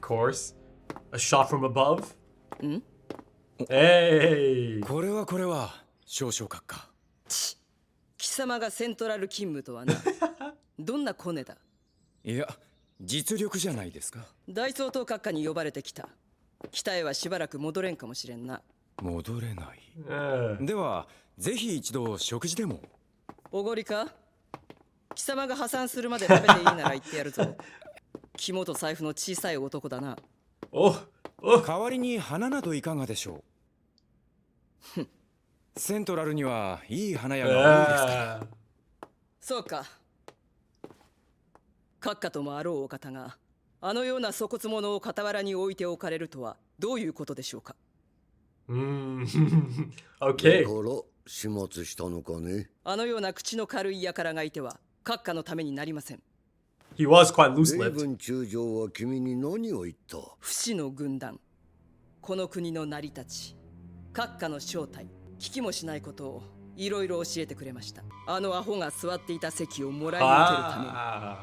course. A shot from above. Hey. これは少々閣下。貴様がセントラル勤務とはな。どんなコネだ。いや、実力じゃないですか。大総統閣下に呼ばれてきた。北へはしばらく戻れんかもしれんな。戻れない。では、ぜひ一度食事でも。おごりか。貴様が破産するまで食べていいなら言ってやるぞ。肝と財布の小さい男だな。代わりに花などいかがでしょう。セントラルにはいい花屋が多いですから。そうか。閣下ともあろうお方があのような粗骨者を傍らに置いておかれるとはどういうことでしょうか。Okay. だから始末したのかね。あのような口の軽い輩がいては閣下のためになりません。He was quite レイ loose-lipped. ブン中将は君に何を言った？不死の軍団、この国の成り立ち、閣下の正体、聞きもしないことをいろいろ教えてくれました。あのアホが座っていた席をもらい受けるた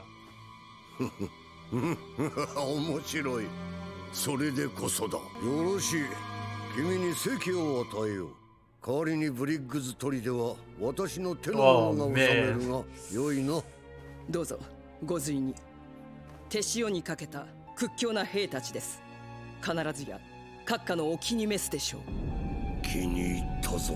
めに。面白い。それでこそだ。よろしい。君に席を与えよう。代わりにブリッグズ砦は私の手の者が治めるが良いな。どうぞご随に。手塩にかけた屈強な兵たちです。必ずや閣下のお気に召すでしょう。気に入ったぞ。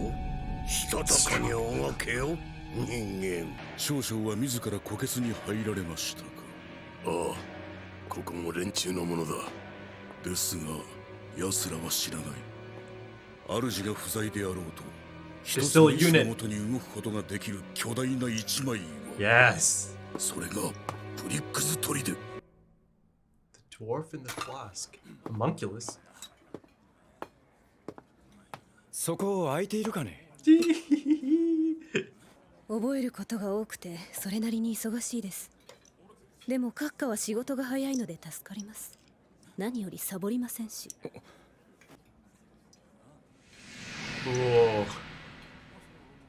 したたかにおがけよ、人間。少将は自ら虎穴に入られましたか。ああ、ここも連中のものだ。ですが奴らは知らない。主が不在であろうと一つの意志のもとに動くことができる巨大な一枚岩。 Yes. それがブリックズ砦。 The dwarf and the flask. Homunculus. そこ空いているかね。覚えることが多くてそれなりに忙しいです。でも閣下は仕事が早いので助かります。何よりサボりませんし。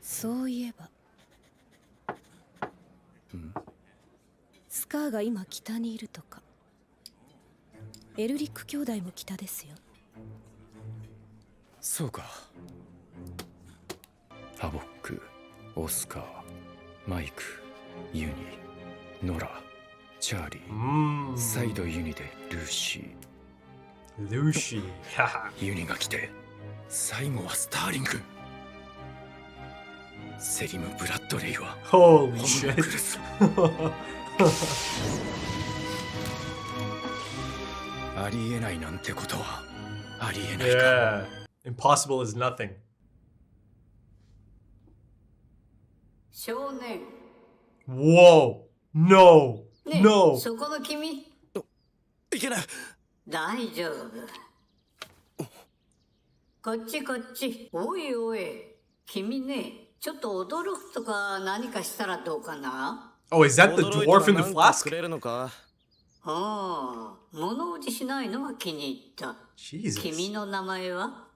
そういえば、スカーが今北にいるとか。エルリック兄弟も北ですよ。そうか。ハボック、オスカー、マイク、ユニ、ノラ、チャーリー、再度ユニでルーシー。ルーシー。ユニが来て、最後はスターリング。セリム・ブラッドレイはホムンクルス。ありえないなんてことはありえないか。Yeah. Impossible is nothing. 少年。Whoa! No! ね、 No! そこの君。いけない。大丈夫。こっちこっち。おいおい。君ね、ちょっと驚くとか何かしたらどうかな？ Oh, is that the dwarf in the flask? ああ、物おじしないのは気に入った。Jesus. 君の名前は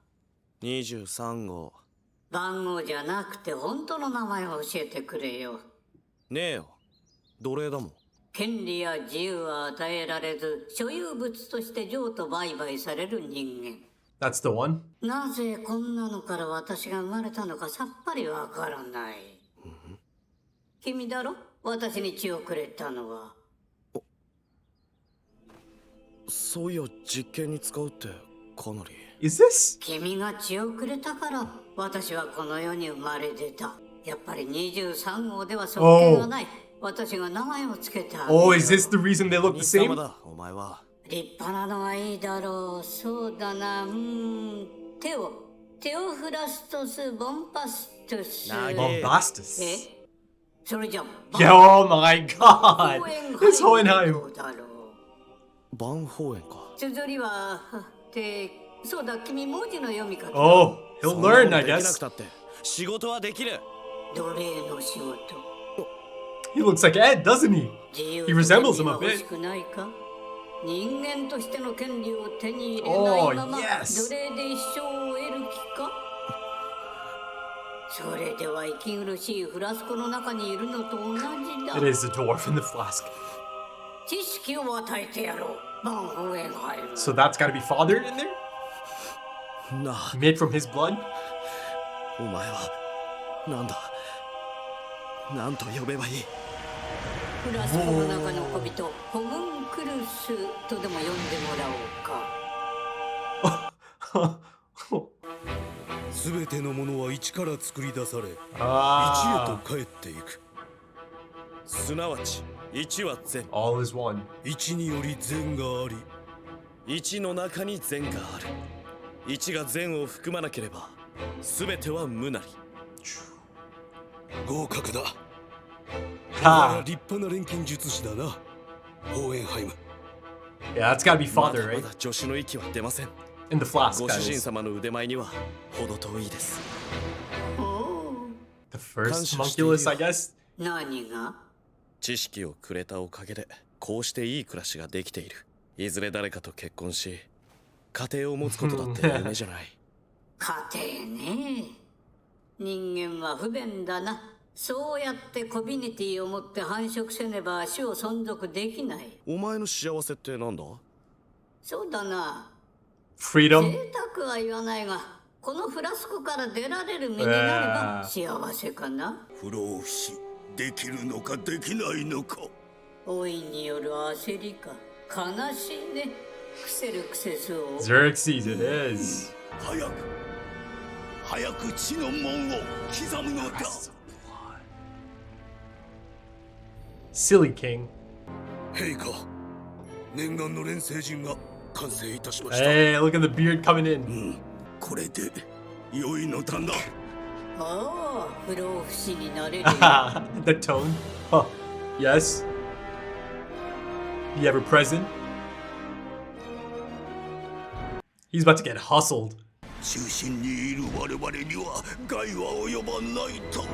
23号。番号じゃなくて本当の名前を教えてくれよ。ねえよ。奴隷だもん。権利や自由は与えられず、所有物として譲渡売買される人間。That's the one? なぜこんなのから私が生まれたのかさっぱりわからない。君だろ？私に血をくれたのは。そういや実験に使うってかなり。Is this? 君が血をくれたから私はこの世に生まれ出た。やっぱり23号では尊敬がない。私が名前をつけた。Oh, is this the reason they look the same? お前は立派なのはいいだろう。そうだな。テオフラストス・ボンパストゥス。Bombastus. え？それじゃ。Yeah, oh my god! It's Hohenheim. バンホーエンか。綴りはそうだ、君文字の読み方。Oh, he'll learn, I できな guess. くたって仕事はできる。奴隷の仕事。He looks like Ed, doesn't he? He resembles him a bit. 人間としての権利を手に入れないまま、奴隷で一生を得る気か？それでは息苦しいフラスコの中にいるのと同じだ。It is the dwarf in the flask. 知識を与えてやろう。So that's gotta be father in there? Made from his blood? お前はなんだなんと呼べばいいフラスコの中の小人ホムンクルスとでも呼んでもらおうかすべてのものは一から作り出され一へと帰っていくすなわち一は善 All is one 一により善があり一の中に善がある一が善を含まなければすべては無なり合格だ Ha. 立派な錬金術師だなホーエンハイム Yeah, that's gotta be father, ま right? だ助手の息は出ません In the flask, ご that 主人 is. 様の腕前には程遠いです The first homunculus, I guess? 何が知識をくれたおかげでこうしていい暮らしができているいずれ誰かと結婚し家庭を持つことだって夢じゃない家庭ね人間は不便だなそうやってコミュニティを持って繁殖せねば種を存続できないお前の幸せってなんだそうだな Freedom? 贅沢は言わないがこのフラスコから出られる身になれば幸せかな不老不死できるのかできないのか老いによる焦りか悲しいねクセるクセそう Xerxes, it is. 早く地の門を刻むのだ Silly king. 陛下念願の錬成陣が完成いたしました Hey, look at the beard coming in. これで良いのだなああ不老不死になれる The tone. Huh. Yes. The ever present. He's about to get hustled. 中心にいる我々には害は及ばないと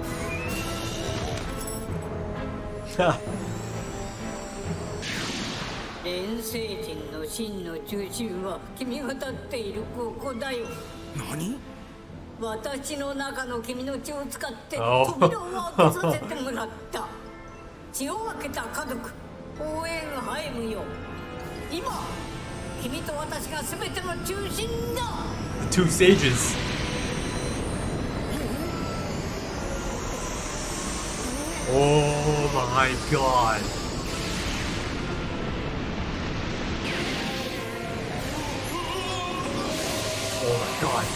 錬成人の真の中心は君が立っているここだよ何私の中の君の血を使ってお扉を開けさせてもらった血を分けた家族ホーエンハイムよ今君と私が全ての中心だ The two sages. Oh my god. Oh my god.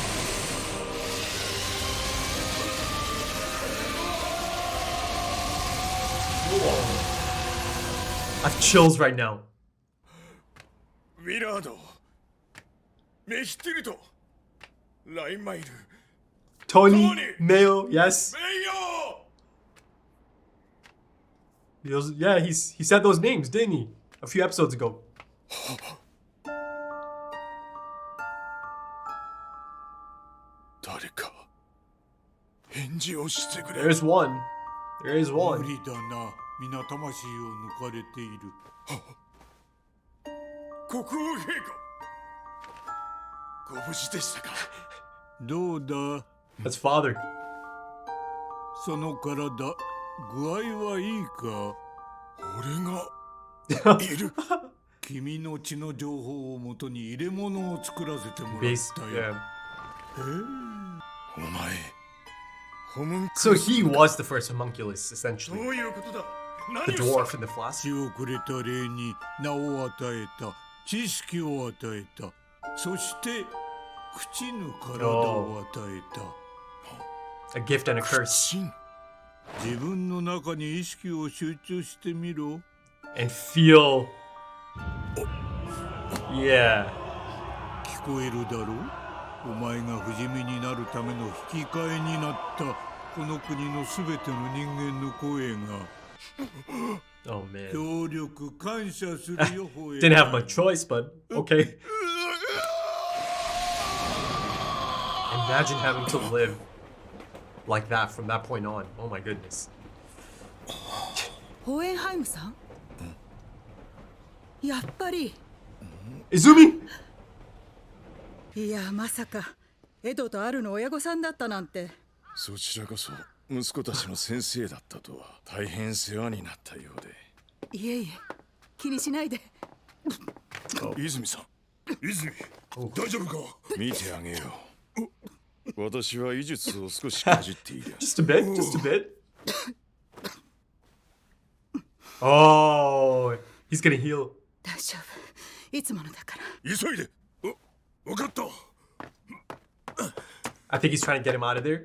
Whoa. I have chills right now. ウィラードメヒティルトラインマイル Tony, Mayo, yes. メイヨ Yeah, he said those names, didn't he? A few episodes ago. 誰か返事をしてくれ There's one. There is 無 one. 理だな皆魂を抜かれている国王陛下ご無事でしたかどうだ That's father. その体具合はいいか俺がいる君の血の情報をもとに入れ物を作らせてもらっ Base. たよ Yeah. お前ホムンク So he was the first homunculus, ど essentially. ういうことだ The 何を dwarf in the flask. 血をくれた霊に名を与えた知識を与えたそして朽ちぬ体を与えた A gift and a curse. 真自分の中に意識を集中してみろ And feel. Yeah. 聞こえるだろうお前が不死身になるための引き換えになったこの国のすべての人間の声が Oh man. 協力感謝するよ Didn't have much choice, but okay. Imagine having to live like that from that point on. Oh my goodness. ホーエンハイムさんやっぱり Izumi! いやまさかエドとアルの親御さんだったなんてそちらこそ息子たちの先生だったとは大変世話になったようでいえいえ気にしないで泉さん、泉、大丈夫か？見てあげよう。私は医術を少しかじっている。Just a bit, just a bit. Oh, he's gonna heal. 大丈夫。いつものだから。急いで。わかった。I think he's trying to get him out of there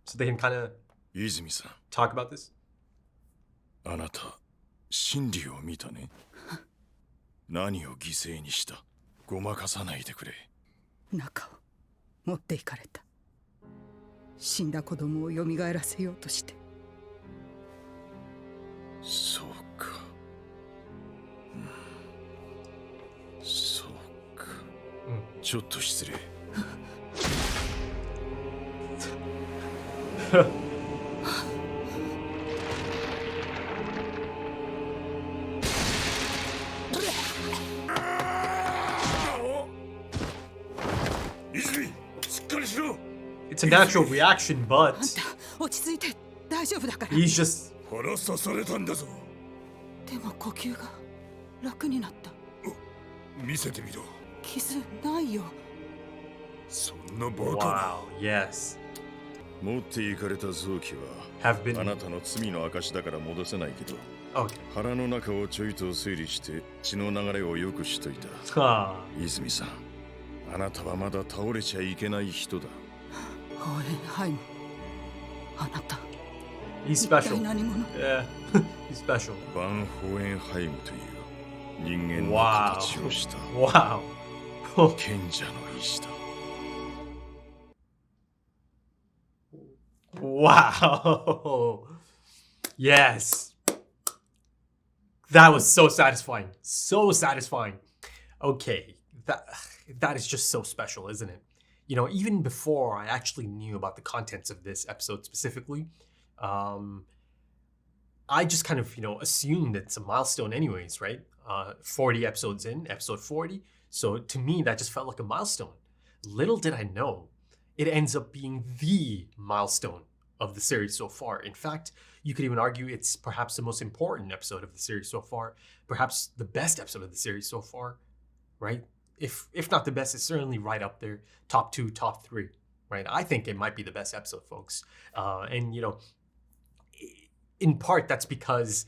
so they can kind of 泉さん、 talk about this. あなた、真理を見たね。何を犠牲にした？ごまかさないでくれ。中を持っていかれた。死んだ子供を蘇らせようとして。そうか。そうか。ちょっと失礼。It's a natural reaction, but 落ち着いて。大丈夫だから。 he's just 腹刺されたんだぞ。でも呼吸が楽になった。見せてみろ。傷ないよ。そんなバカ wow, yes. 持っていかれた臓器 Have は been あなたの罪の証だから戻せないけど、 okay. 腹の中をちょいと整理して血の流れをよくしといた。 Ah, 泉さん、あなたはまだ倒れちゃいけない人だ。ホーエンハイム。あなた。 he's special. 何者？ Yeah, he's special. バン・ホーエンハイムという人間の Wow. 形をした Wow. 賢者の石だ。 Wow. Yes. That was so satisfying. So satisfying. Okay. That is just so special, isn't it? You know, even before I actually knew about the contents of this episode specifically, I just kind of, assumed it's a milestone anyways, right? 40 episodes in, episode 40. So to me, that just felt like a milestone. Little did I know, it ends up being the milestone of the series so far. In fact, you could even argue it's perhaps the most important episode of the series so far, perhaps the best episode of the series so far, right? If not the best, it's certainly right up there, top 2, top 3, right? I think it might be the best episode, folks. And in part, that's because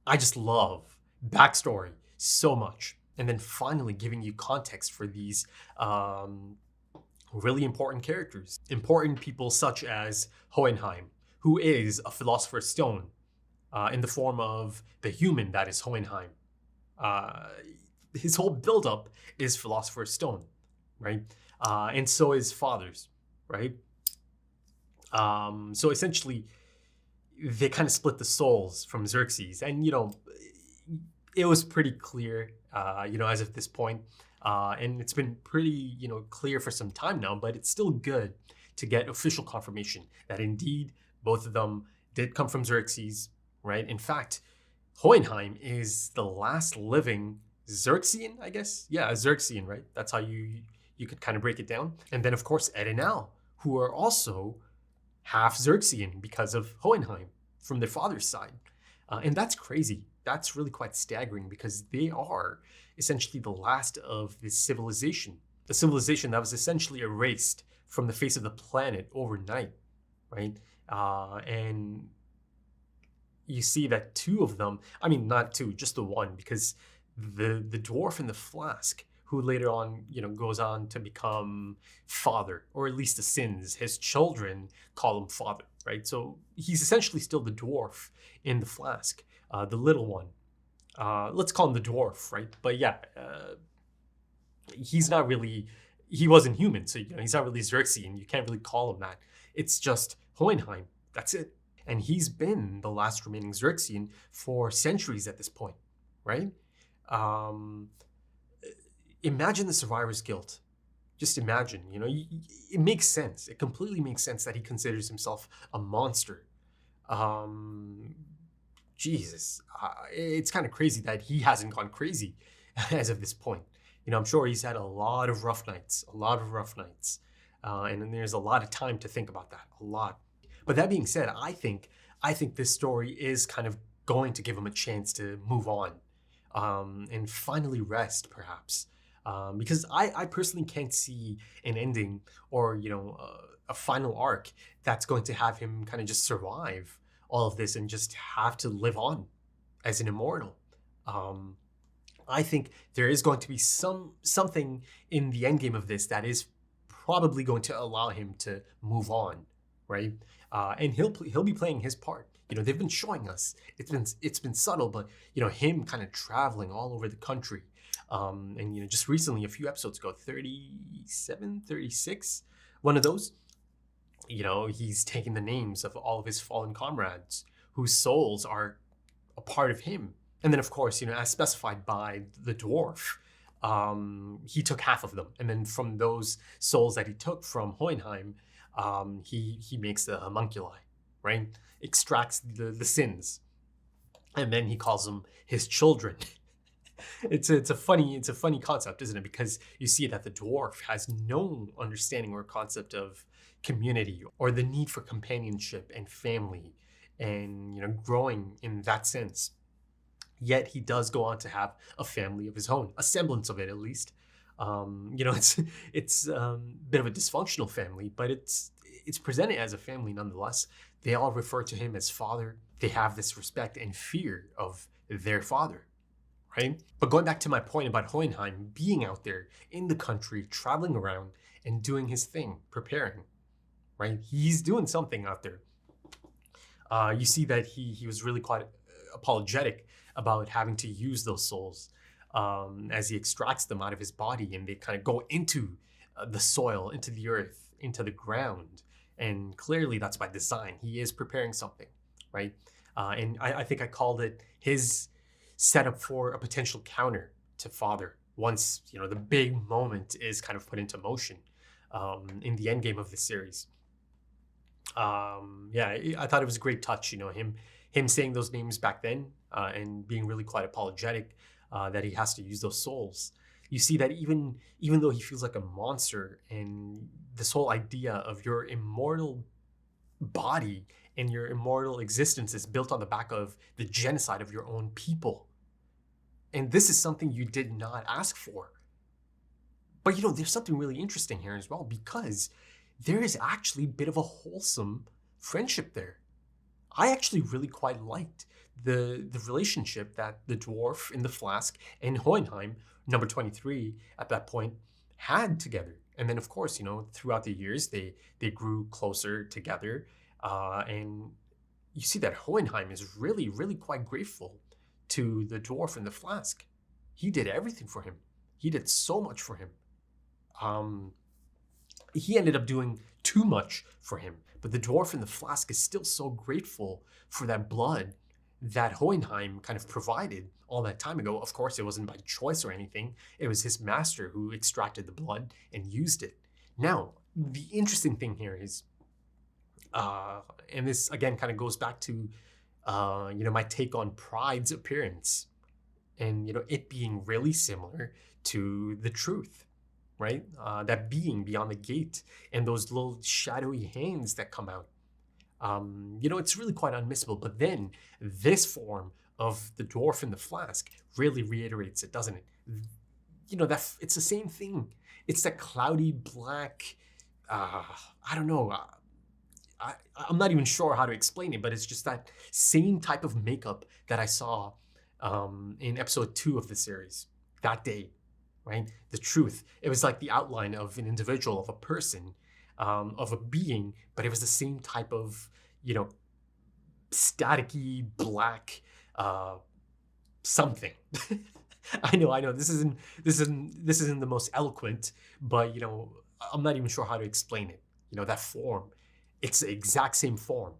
I just love backstory so much. And then finally giving you context for these really important characters. Important people such as Hohenheim, who is a philosopher's stone in the form of the human that is Hohenheim. His whole buildup is philosopher's stone, right? And so is Father's, right? So essentially, they kind of split the souls from Xerxes. And, it was pretty clear, as of this point. And it's been pretty, clear for some time now, but it's still good to get official confirmation that indeed both of them did come from Xerxes, right? In fact, Hohenheim is the last living Xerxean, I guess. Yeah, a Xerxean, right? That's how you could kind of break it down. And then, of course, Ed and Al, who are also half Xerxean because of Hohenheim from their father's side. And that's crazy. That's really quite staggering because they are essentially the last of this civilization. A civilization that was essentially erased from the face of the planet overnight, right? And you see that two of them, I mean, not two, just the one, because the dwarf and the Flask, who later on, goes on to become father, or at least the sins, his children call him father, right? So he's essentially still the dwarf in the Flask, the little one. Let's call him the dwarf, right? But yeah, he's not really, he wasn't human, so he's not really Xerxean. You can't really call him that. It's just Hohenheim. That's it. And he's been the last remaining Xerxean for centuries at this point, right? Imagine the survivor's guilt. Just imagine, it makes sense. It completely makes sense that he considers himself a monster. Jesus, it's kind of crazy that he hasn't gone crazy as of this point. I'm sure he's had a lot of rough nights, and there's a lot of time to think about that, a lot. But that being said, I think this story is kind of going to give him a chance to move on. and finally rest, perhaps. Because I personally can't see an ending or, a final arc that's going to have him kind of just survive all of this and just have to live on as an immortal. I think there is going to be something in the end game of this that is probably going to allow him to move on, right? And he'll be playing his part. They've been showing us it's been subtle, but him kind of traveling all over the country. And just recently, a few episodes ago, 37, 36, one of those, he's taking the names of all of his fallen comrades whose souls are a part of him. And then, of course, as specified by the dwarf, he took half of them. And then from those souls that he took from Hohenheim, he makes the homunculi, right? Extracts the sins. And then he calls them his children. It's a funny concept, isn't it? Because you see that the dwarf has no understanding or concept of community or the need for companionship and family and growing in that sense. Yet he does go on to have a family of his own, a semblance of it at least. It's a bit of a dysfunctional family, but it's presented as a family nonetheless. They all refer to him as father. They have this respect and fear of their father, right? But going back to my point about Hohenheim being out there in the country, traveling around and doing his thing, preparing, right? He's doing something out there. You see that he was really quite apologetic about having to use those souls as he extracts them out of his body, and they kind of go into the soil, into the earth, into the ground. And clearly that's by design. He is preparing something, right? And I think I called it his setup for a potential counter to Father once, the big moment is kind of put into motion in the end game of the series. I thought it was a great touch, him saying those names back then and being really quite apologetic that he has to use those souls. You see that even though he feels like a monster, and this whole idea of your immortal body and your immortal existence is built on the back of the genocide of your own people. And this is something you did not ask for. But there's something really interesting here as well, because there is actually a bit of a wholesome friendship there. I actually really quite liked the relationship that the dwarf in the Flask and Hohenheim, number 23 at that point, had together. And then, of course, throughout the years, they grew closer together. And you see that Hohenheim is really, really quite grateful to the dwarf in the Flask. He did everything for him. He did so much for him. He ended up doing too much for him. But the dwarf in the Flask is still so grateful for that blood that Hohenheim kind of provided all that time ago. Of course, it wasn't by choice or anything. It was his master who extracted the blood and used it. Now, the interesting thing here is, and this again kind of goes back to, my take on Pride's appearance and, it being really similar to the truth, right? That being beyond the gate and those little shadowy hands that come out. It's really quite unmissable. But then this form of the dwarf in the Flask really reiterates it, doesn't it? That it's the same thing. It's that cloudy black, I don't know. I'm not even sure how to explain it, but it's just that same type of makeup that I saw in episode 2 of the series that day, right? The truth. It was like the outline of an individual, of a person, of a being, but it was the same type of, staticky black something. I know. This isn't the most eloquent, but I'm not even sure how to explain it. That form. It's the exact same form.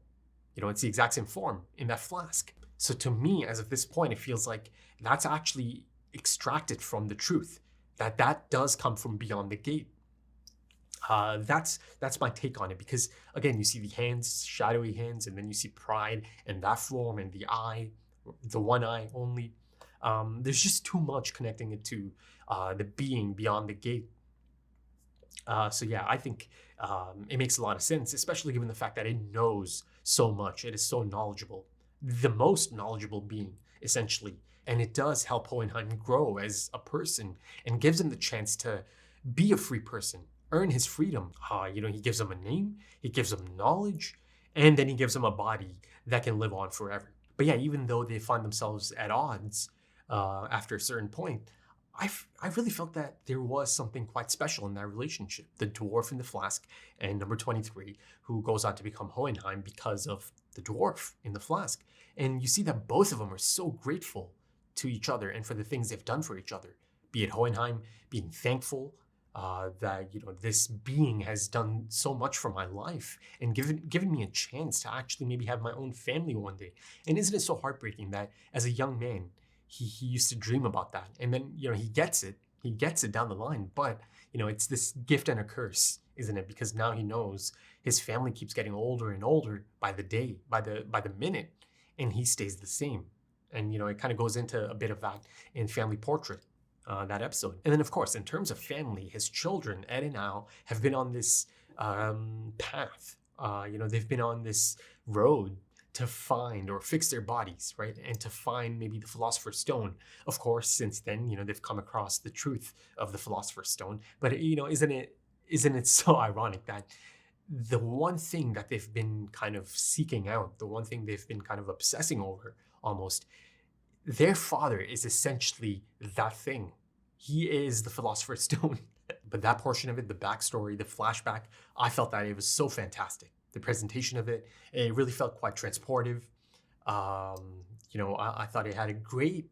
It's the exact same form in that Flask. So to me, as of this point, it feels like that's actually extracted from the truth. That does come from beyond the gate. That's my take on it, because again, you see the hands, shadowy hands, and then you see Pride and that form and the eye, the one eye only. There's just too much connecting it to the being beyond the gate. So yeah, I think it makes a lot of sense, especially given the fact that it knows so much. It is so knowledgeable. The most knowledgeable being, essentially, And it does help Hohenheim grow as a person and gives him the chance to be a free person, earn his freedom. He gives him a name, he gives him knowledge, and then he gives him a body that can live on forever. But yeah, even though they find themselves at odds after a certain point, I really felt that there was something quite special in that relationship. The dwarf in the flask and number 23, who goes on to become Hohenheim because of the dwarf in the flask. And you see that both of them are so grateful to each other and for the things they've done for each other. Be it Hohenheim being thankful that this being has done so much for my life and given me a chance to actually maybe have my own family one day. And isn't it so heartbreaking that as a young man, he used to dream about that, and then he gets it down the line, but it's this gift and a curse, isn't it? Because now he knows his family keeps getting older and older by the day, by the minute, and he stays the same. And it kind of goes into a bit of that in Family Portrait, that episode. And then of course, in terms of family, his children Ed and Al have been on this path. They've been on this road to find or fix their bodies, right? And to find maybe the Philosopher's Stone. Of course, since then, they've come across the truth of the Philosopher's Stone. But isn't it so ironic that the one thing that they've been kind of seeking out, the one thing they've been kind of obsessing over almost, their father is essentially that thing. He is the Philosopher's Stone. But that portion of it, the backstory, the flashback, I felt that it was so fantastic. The presentation of it really felt quite transportive. I thought it had a great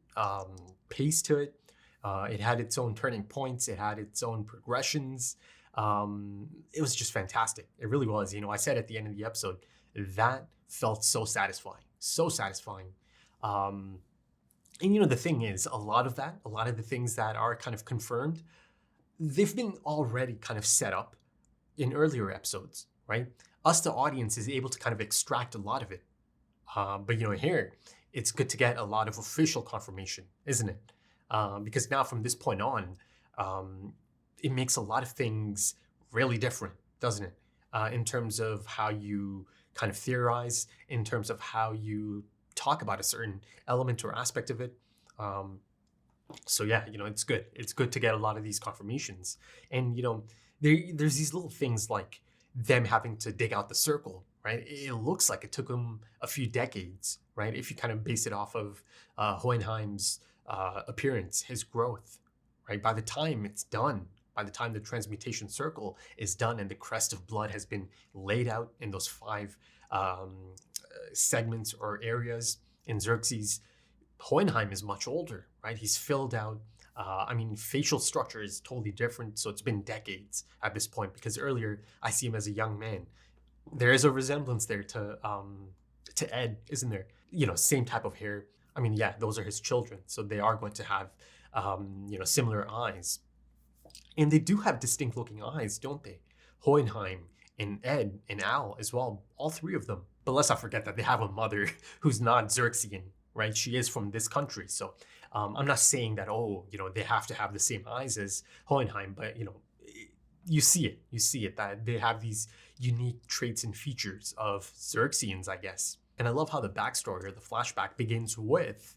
pace to it. It had its own turning points. It had its own progressions. It was just fantastic. It really was. I said at the end of the episode, that felt so satisfying. So satisfying. And the thing is, a lot of the things that are kind of confirmed, they've been already kind of set up in earlier episodes, right? Us, the audience, is able to kind of extract a lot of it. But here, it's good to get a lot of official confirmation, isn't it? Because now from this point on, it makes a lot of things really different, doesn't it? In terms of how you kind of theorize, in terms of how you talk about a certain element or aspect of it. So yeah, it's good. It's good to get a lot of these confirmations. And, there's these little things like them having to dig out the circle, right? It looks like it took them a few decades, right? If you kind of base it off of Hohenheim's appearance, his growth, right? By the time it's done, by the time the transmutation circle is done and the crest of blood has been laid out in those 5 segments or areas in Xerxes, Hohenheim is much older, right? He's filled out. Facial structure is totally different, so it's been decades at this point, because earlier I see him as a young man. There is a resemblance there to Ed, isn't there? Same type of hair. Those are his children, so they are going to have, similar eyes. And they do have distinct looking eyes, don't they? Hohenheim and Ed and Al as well, all 3 of them. But let's not forget that they have a mother who's not Xerxian, right? She is from this country, so I'm not saying that, they have to have the same eyes as Hohenheim, but, you see it, that they have these unique traits and features of Xerxians, I guess. And I love how the backstory or the flashback begins with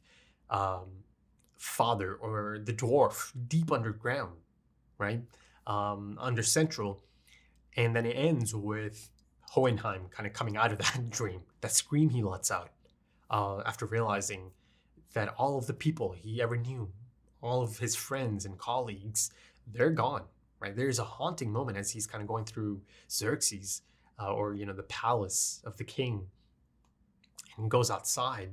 Father or the dwarf deep underground, right? Under Central. And then it ends with Hohenheim kind of coming out of that dream, that scream he lets out after realizing that all of the people he ever knew, all of his friends and colleagues, they're gone, right? There's a haunting moment as he's kind of going through Xerxes, or, the palace of the king, and goes outside.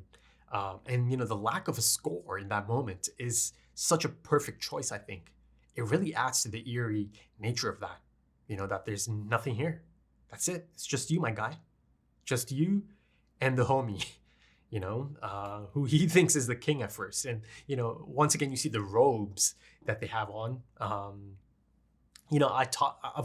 And, the lack of a score in that moment is such a perfect choice, I think. It really adds to the eerie nature of that, that there's nothing here. That's it. It's just you, my guy. Just you and the homie. Who he thinks is the king at first. And, once again, you see the robes that they have on. I've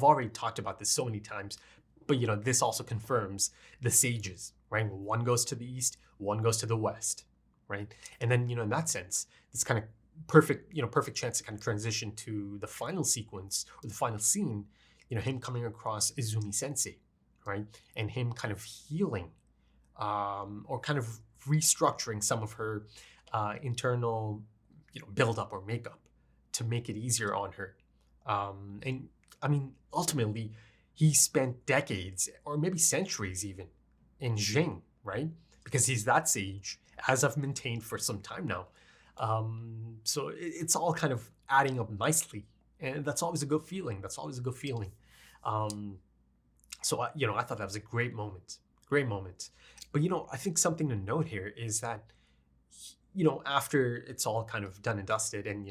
already talked about this so many times, but, this also confirms the sages, right? One goes to the east, one goes to the west, right? And then, in that sense, it's kind of perfect chance to kind of transition to the final sequence or the final scene, him coming across Izumi Sensei, right? And him kind of healing, or kind of restructuring some of her internal, build-up or makeup to make it easier on her. And I mean, ultimately, he spent decades or maybe centuries even in Jing, right? Because he's that sage, as I've maintained for some time now. So it's all kind of adding up nicely. And that's always a good feeling. So, I thought that was a great moment. But, I think something to note here is that, after it's all kind of done and dusted and,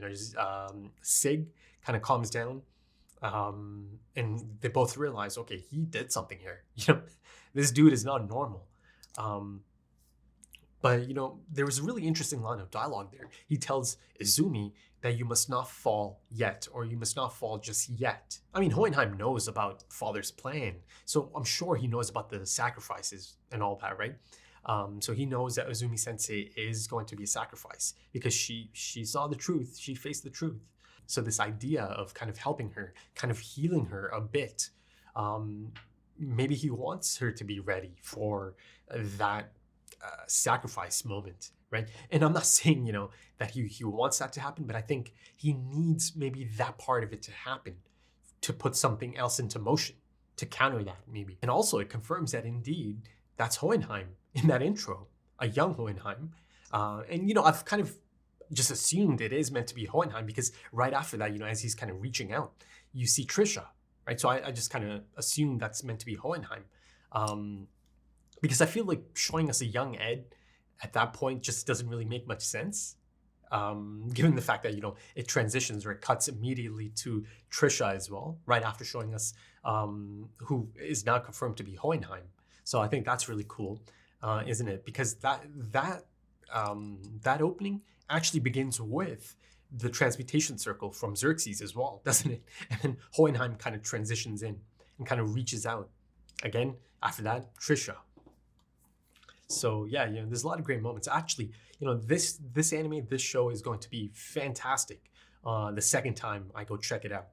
Sig kind of calms down, and they both realize, okay, he did something here. This dude is not normal. But, there was a really interesting line of dialogue there. He tells Izumi that you must not fall yet, or you must not fall just yet. I mean, Hohenheim knows about Father's plan, so I'm sure he knows about the sacrifices and all that, right? So he knows that Izumi Sensei is going to be a sacrifice because she saw the truth, she faced the truth. So this idea of kind of helping her, kind of healing her a bit, maybe he wants her to be ready for that sacrifice moment, right? And I'm not saying, that he wants that to happen, but I think he needs maybe that part of it to happen to put something else into motion, to counter that maybe. And also it confirms that indeed, that's Hohenheim in that intro, a young Hohenheim. And, I've kind of just assumed it is meant to be Hohenheim because right after that, as he's kind of reaching out, you see Trisha, right? So I just kind of assumed that's meant to be Hohenheim. Because I feel like showing us a young Ed at that point just doesn't really make much sense. Given the fact that, it transitions or it cuts immediately to Trisha as well, right after showing us who is now confirmed to be Hohenheim. So I think that's really cool, isn't it? Because that opening actually begins with the transmutation circle from Xerxes as well, doesn't it? And then Hohenheim kind of transitions in and kind of reaches out. Again, after that, Trisha. So yeah, there's a lot of great moments. Actually, this anime, this show is going to be fantastic the second time I go check it out.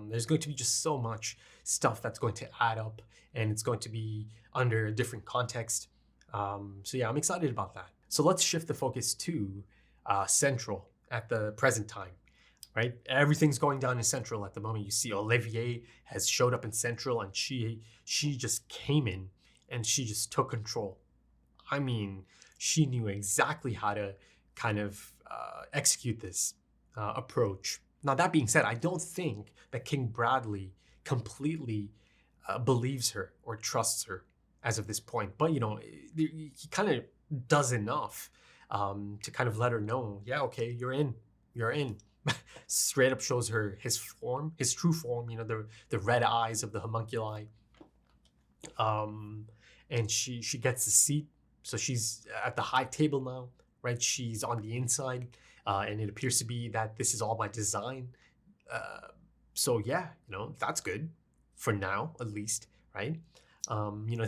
There's going to be just so much stuff that's going to add up, and it's going to be under a different context. So yeah, I'm excited about that. So let's shift the focus to Central at the present time, right? Everything's going down in Central at the moment. You see Olivier has showed up in Central, and she just came in and she just took control. I mean, she knew exactly how to kind of execute this approach. Now, that being said, I don't think that King Bradley completely believes her or trusts her as of this point. But, he kind of does enough to kind of let her know, yeah, okay, you're in. Straight up shows her his form, his true form, the red eyes of the homunculi. And she gets the seat. So she's at the high table now, right? She's on the inside. And it appears to be that this is all by design. So yeah, that's good for now, at least, right?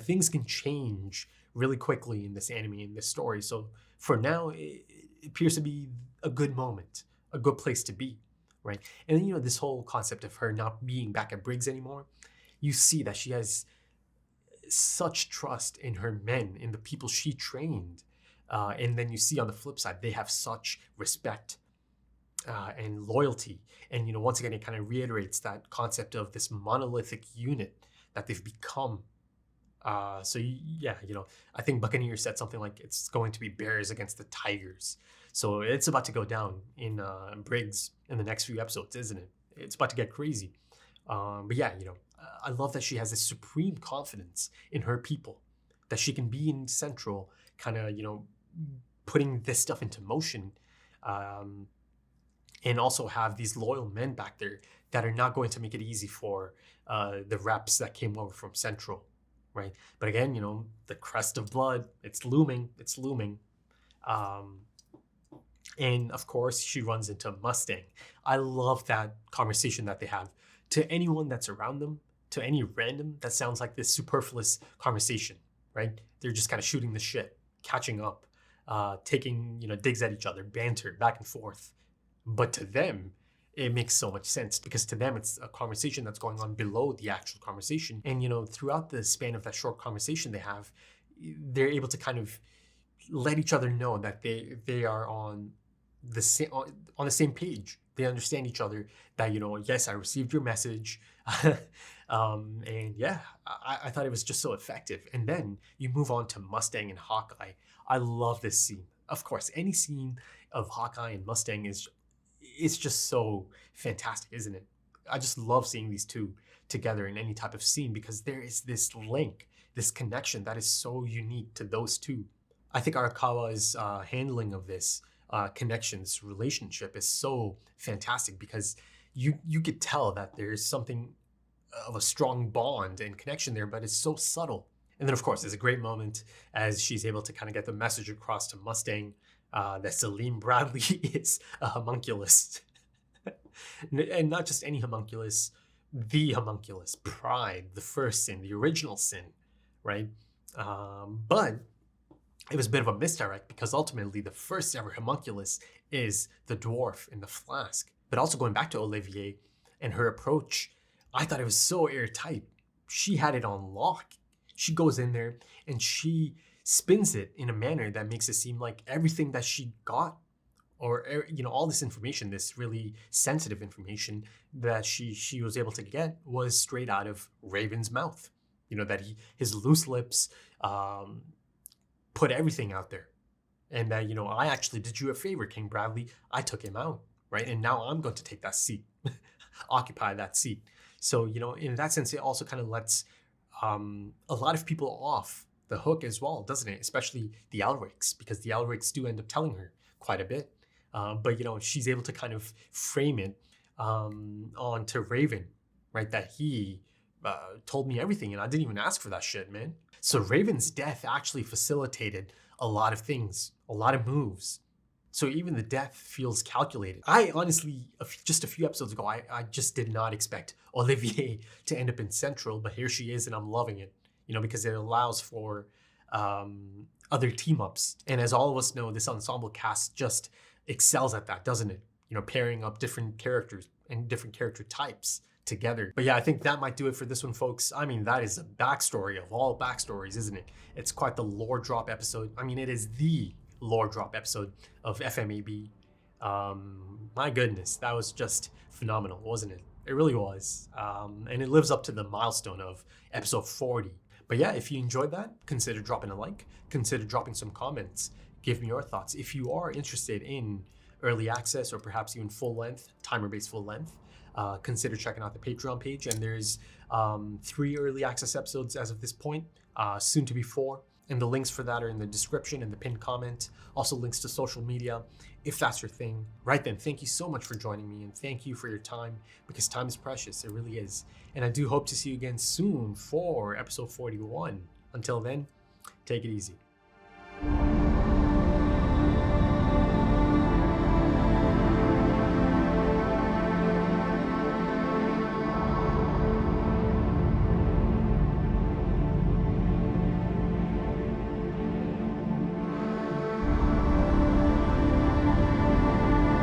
Things can change really quickly in this anime, in this story. So for now, it appears to be a good moment, a good place to be, right? And then, this whole concept of her not being back at Briggs anymore, you see that she has such trust in her men, in the people she trained. And then you see on the flip side, they have such respect and loyalty. And, once again, it kind of reiterates that concept of this monolithic unit that they've become. So yeah, I think Buccaneer said something like it's going to be bears against the tigers. So it's about to go down in Briggs in the next few episodes, isn't it? It's about to get crazy. But yeah, I love that she has this supreme confidence in her people, that she can be in Central, kind of, putting this stuff into motion, and also have these loyal men back there that are not going to make it easy for the reps that came over from Central, right? But again, the crest of blood, it's looming. And of course, she runs into Mustang. I love that conversation that they have. To anyone that's around them, to any random, that sounds like this superfluous conversation, right? They're just kind of shooting the shit, catching up, taking, digs at each other, banter back and forth. But to them, it makes so much sense because to them, it's a conversation that's going on below the actual conversation. And, throughout the span of that short conversation they have, they're able to kind of let each other know that they are on the same page. They understand each other, that, you know, yes, I received your message. And yeah, I thought it was just so effective. And then you move on to Mustang and Hawkeye. I love this scene. Of course, any scene of Hawkeye and Mustang it's just so fantastic, isn't it? I just love seeing these two together in any type of scene, because there is this link, this connection that is so unique to those two. I think Arakawa's handling of this connection, this relationship, is so fantastic, because you could tell that there's something of a strong bond and connection there, but it's so subtle. And then, of course, there's a great moment as she's able to kind of get the message across to Mustang that Selim Bradley is a homunculus. And not just any homunculus, the homunculus, Pride, the first sin, the original sin, right? But it was a bit of a misdirect, because ultimately the first ever homunculus is the dwarf in the Flask. But also going back to Olivier and her approach, I thought it was so airtight. She had it on lock. She goes in there and she spins it in a manner that makes it seem like everything that she got, or, you know, all this information, this really sensitive information that she was able to get, was straight out of Raven's mouth. You know, that his loose lips put everything out there. And that, you know, I actually did you a favor, King Bradley. I took him out, right? And now I'm going to take that seat, occupy that seat. So, you know, in that sense, it also kind of lets a lot of people off the hook as well, doesn't it? Especially the Elrics, because the Elrics do end up telling her quite a bit. But, you know, she's able to kind of frame it onto Raven, right? That he told me everything and I didn't even ask for that shit, man. So Raven's death actually facilitated a lot of things, a lot of moves. So even the death feels calculated. I honestly, just a few episodes ago, I just did not expect Olivier to end up in Central, but here she is and I'm loving it, you know, because it allows for other team-ups. And as all of us know, this ensemble cast just excels at that, doesn't it? You know, pairing up different characters and different character types together. But yeah, I think that might do it for this one, folks. I mean, that is a backstory of all backstories, isn't it? It's quite the lore drop episode. I mean, it is the lore drop episode of FMAB. My goodness, that was just phenomenal, wasn't it? It really was. And it lives up to the milestone of episode 40. But yeah, if you enjoyed that, consider dropping a like, consider dropping some comments, give me your thoughts. If you are interested in early access or perhaps even full length, timer-based full length, consider checking out the Patreon page. And there's 3 early access episodes as of this point, soon to be 4. And the links for that are in the description and the pinned comment. Also links to social media, if that's your thing. Right then, thank you so much for joining me, and thank you for your time, because time is precious, it really is. And I do hope to see you again soon for episode 41. Until then, take it easy.